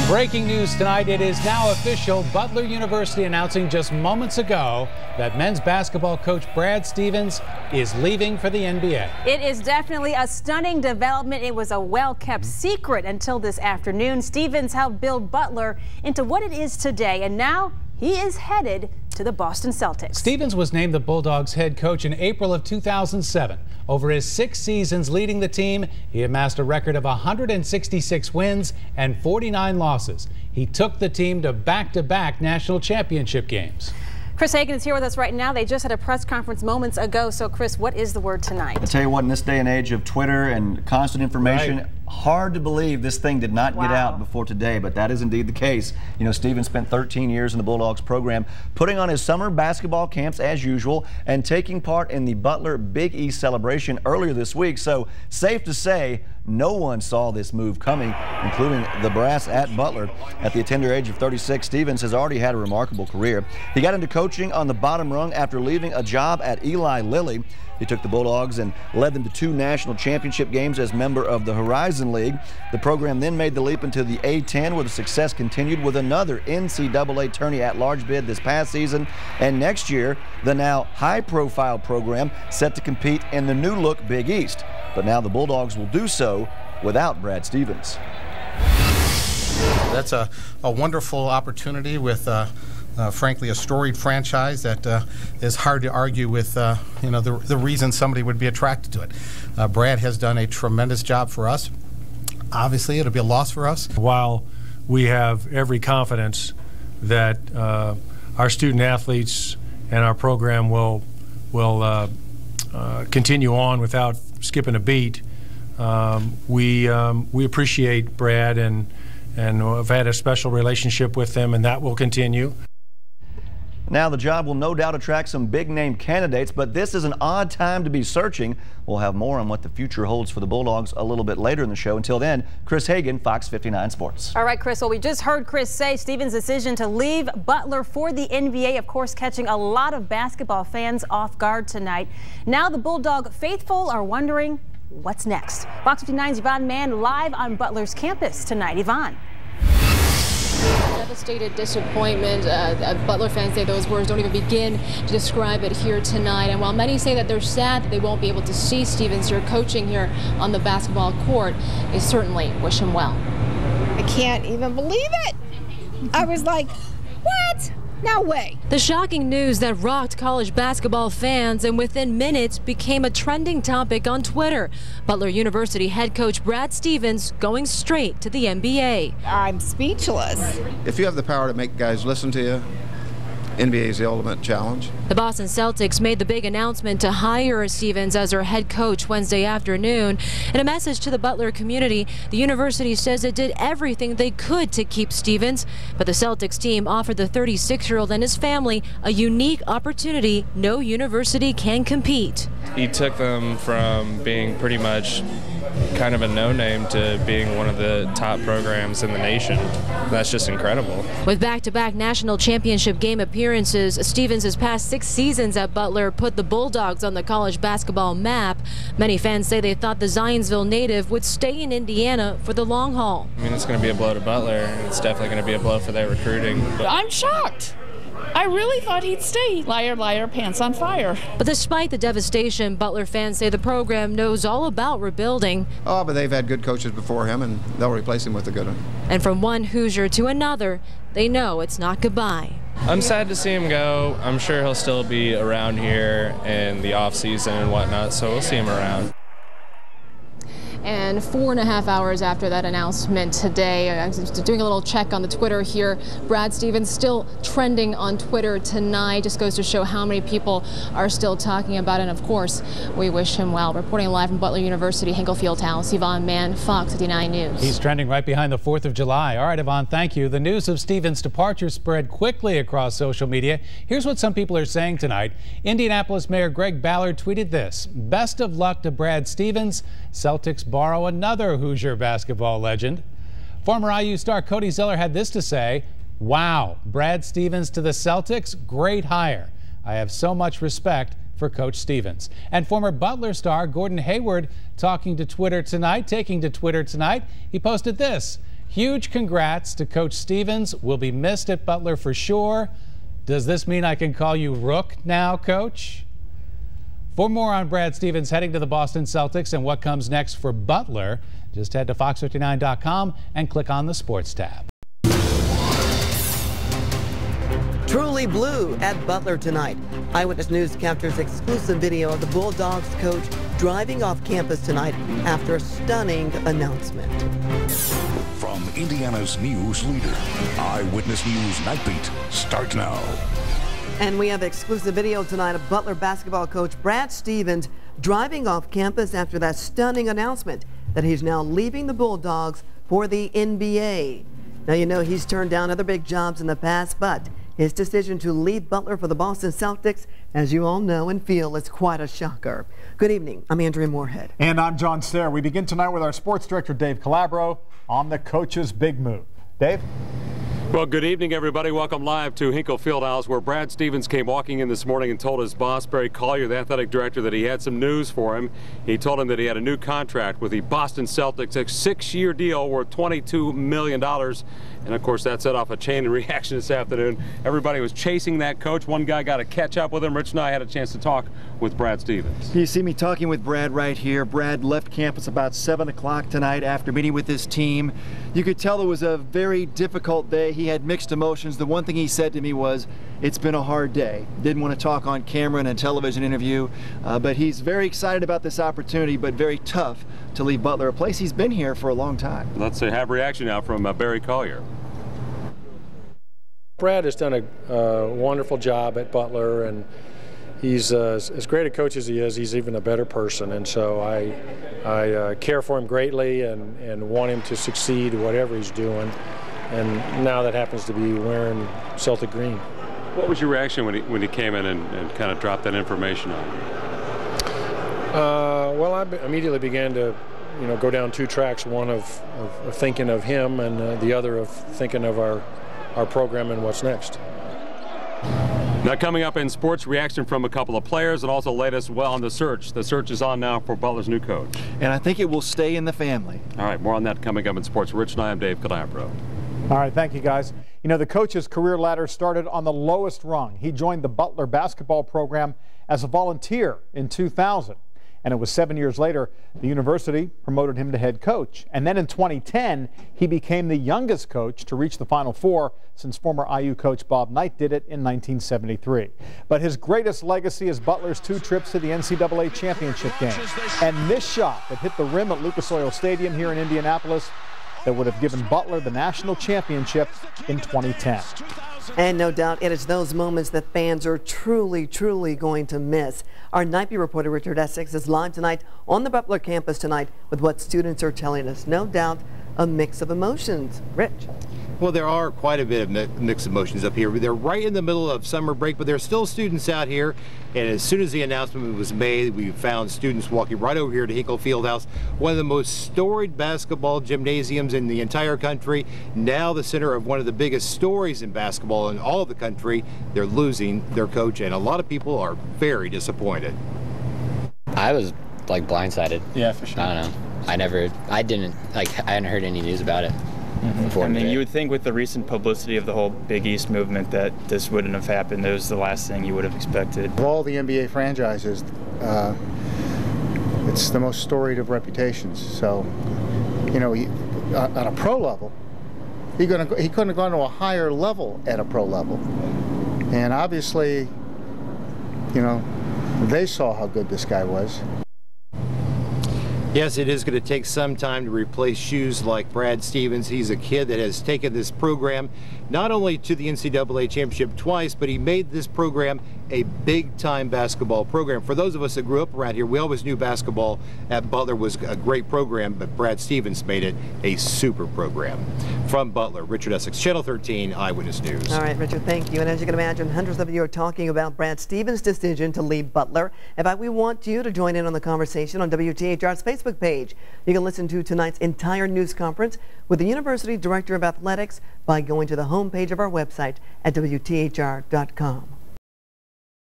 Breaking news tonight, it is now official. Butler University announcing just moments ago that men's basketball coach Brad Stevens is leaving for the NBA. It is definitely a stunning development. It was a well-kept secret until this afternoon. Stevens helped build Butler into what it is today, and now he is headed to the Boston Celtics. Stevens was named the Bulldogs head coach in April of 2007. Over his 6 seasons leading the team, he amassed a record of 166 wins and 49 losses. He took the team to back-to-back national championship games. Chris Hagan is here with us right now. They just had a press conference moments ago. So, Chris, what is the word tonight? I tell you what, in this day and age of Twitter and constant information, hard to believe this thing did not get out before today, but that is indeed the case. You know, Stevens spent 13 years in the Bulldogs program, putting on his summer basketball camps as usual and taking part in the Butler Big East celebration earlier this week. So, safe to say, no one saw this move coming, including the brass at Butler. At the tender age of 36, Stevens has already had a remarkable career. He got into coaching on the bottom rung after leaving a job at Eli Lilly. He took the Bulldogs and led them to 2 national championship games as member of the Horizon League. The program then made the leap into the A-10, where the success continued with another NCAA tourney at-large bid this past season. And next year, the now high-profile program set to compete in the new-look Big East. But now the Bulldogs will do so without Brad Stevens. That's a wonderful opportunity with frankly, a storied franchise that is hard to argue with, you know, the reason somebody would be attracted to it. Brad has done a tremendous job for us. Obviously, it'll be a loss for us. While we have every confidence that our student athletes and our program will continue on without skipping a beat, we appreciate Brad and have had a special relationship with them, and that will continue. Now, the job will no doubt attract some big-name candidates, but this is an odd time to be searching. We'll have more on what the future holds for the Bulldogs a little bit later in the show. Until then, Chris Hagan, Fox 59 Sports. All right, Chris. Well, we just heard Chris say Stevens' decision to leave Butler for the NBA, of course, catching a lot of basketball fans off guard tonight. Now the Bulldog faithful are wondering what's next. Fox 59's Yvonne Mann live on Butler's campus tonight. Yvonne. Devastated disappointment. Butler fans say those words don't even begin to describe it here tonight. And while many say that they're sad that they won't be able to see Stevens here coaching here on the basketball court, they certainly wish him well. I can't even believe it. I was like, what? No way. The shocking news that rocked college basketball fans and within minutes became a trending topic on Twitter. Butler University head coach Brad Stevens going straight to the NBA. I'm speechless. If you have the power to make guys listen to you, NBA is the ultimate challenge. The Boston Celtics made the big announcement to hire Stevens as their head coach Wednesday afternoon. In a message to the Butler community, the university says it did everything they could to keep Stevens, but the Celtics team offered the 36-year-old and his family a unique opportunity no university can compete. He took them from being pretty much kind of a no-name to being one of the top programs in the nation. That's just incredible. With back-to-back national championship game appearances, Stevens' past 6 seasons at Butler put the Bulldogs on the college basketball map. Many fans say they thought the Zionsville native would stay in Indiana for the long haul. I mean, it's going to be a blow to Butler, and it's definitely going to be a blow for their recruiting. I'm shocked. I really thought he'd stay. Liar, liar, pants on fire. But despite the devastation, Butler fans say the program knows all about rebuilding. Oh, but they've had good coaches before him, and they'll replace him with a good one. And from one Hoosier to another, they know it's not goodbye. I'm sad to see him go. I'm sure he'll still be around here in the off-season and whatnot, so we'll see him around. And 4.5 hours after that announcement today, I was doing a little check on the Twitter here. Brad Stevens still trending on Twitter tonight. Just goes to show how many people are still talking about it. And of course, we wish him well. Reporting live from Butler University, Hinkle Fieldhouse, Yvonne Mann, Fox 59 News. He's trending right behind the 4th of July. All right, Yvonne, thank you. The news of Stevens' departure spread quickly across social media. Here's what some people are saying tonight. Indianapolis Mayor Greg Ballard tweeted this: "Best of luck to Brad Stevens. Celtics borrow another Hoosier basketball legend." Former IU star Cody Zeller had this to say: "Wow, Brad Stevens to the Celtics, great hire. I have so much respect for Coach Stevens." And former Butler star Gordon Hayward taking to Twitter tonight, he posted this: Huge congrats to Coach Stevens. Will be missed at Butler for sure. Does this mean I can call you Rook now, Coach? For more on Brad Stevens heading to the Boston Celtics and what comes next for Butler, just head to fox59.com and click on the Sports tab. Truly blue at Butler tonight. Eyewitness News captures exclusive video of the Bulldogs coach driving off campus tonight after a stunning announcement. From Indiana's news leader, Eyewitness News Nightbeat starts now. And we have exclusive video tonight of Butler basketball coach Brad Stevens driving off campus after that stunning announcement that he's now leaving the Bulldogs for the NBA. Now, you know he's turned down other big jobs in the past, but his decision to leave Butler for the Boston Celtics, as you all know and feel, is quite a shocker. Good evening. I'm Andrea Moorhead. And I'm John Sayre. We begin tonight with our sports director, Dave Calabro, on the coach's big move. Dave? Well, good evening, everybody. Welcome live to Hinkle Fieldhouse, where Brad Stevens came walking in this morning and told his boss, Barry Collier, the athletic director, that he had some news for him. He told him that he had a new contract with the Boston Celtics, a 6-year deal worth $22 million. And, of course, that set off a chain reaction this afternoon. Everybody was chasing that coach. One guy got to catch up with him. Rich and I had a chance to talk with Brad Stevens. You see me talking with Brad right here. Brad left campus about 7 o'clock tonight after meeting with his team. You could tell it was a very difficult day. He had mixed emotions. The one thing he said to me was, it's been a hard day. Didn't want to talk on camera in a television interview, but he's very excited about this opportunity, but very tough to leave Butler, a place he's been here for a long time. Let's have reaction now from Barry Collier. Brad has done a wonderful job at Butler, and he's as great a coach as he is, he's even a better person. And so I care for him greatly and want him to succeed whatever he's doing. And now that happens to be wearing Celtic green. What was your reaction when he came in and kind of dropped that information on you? Well, I immediately began to go down two tracks, one of thinking of him and the other of thinking of our program and what's next. Now, coming up in sports, reaction from a couple of players and also latest on the search. The search is on now for Butler's new coach. And I think it will stay in the family. All right, more on that coming up in sports. Rich and I am Dave Calabro. All right, thank you, guys. You know, the coach's career ladder started on the lowest rung. He joined the Butler basketball program as a volunteer in 2000. And it was 7 years later, the university promoted him to head coach. And then in 2010, he became the youngest coach to reach the Final Four since former IU coach Bob Knight did it in 1973. But his greatest legacy is Butler's 2 trips to the NCAA championship game. And this shot that hit the rim at Lucas Oil Stadium here in Indianapolis that would have given Butler the national championship in 2010. And no doubt it is those moments that fans are truly, truly going to miss. Our Nightbeat reporter Richard Essex is live tonight on the Butler campus tonight with what students are telling us. No doubt a mix of emotions. Rich. Well, there are quite a bit of mixed emotions up here. They're right in the middle of summer break, but there are still students out here. And as soon as the announcement was made, we found students walking right over here to Hinkle Fieldhouse, one of the most storied basketball gymnasiums in the entire country. Now the center of one of the biggest stories in basketball in all of the country. They're losing their coach, and a lot of people are very disappointed. I was like blindsided. Yeah, for sure. I don't know. I hadn't heard any news about it. I mean, you would think with the recent publicity of the whole Big East movement that this wouldn't have happened. It was the last thing you would have expected. Of all the NBA franchises, it's the most storied of reputations. So, you know, on a pro level, he couldn't have gone to a higher level at a pro level. And obviously, you know, they saw how good this guy was. Yes, it is going to take some time to replace shoes like Brad Stevens. He's a kid that has taken this program not only to the NCAA championship twice, but he made this program a big-time basketball program. For those of us that grew up around here, we always knew basketball at Butler was a great program, but Brad Stevens made it a super program. From Butler, Richard Essex, Channel 13 Eyewitness News. All right, Richard, thank you. And as you can imagine, hundreds of you are talking about Brad Stevens' decision to leave Butler. In fact, we want you to join in on the conversation on WTHR's Facebook page. You can listen to tonight's entire news conference with the University Director of Athletics by going to the homepage of our website at WTHR.com.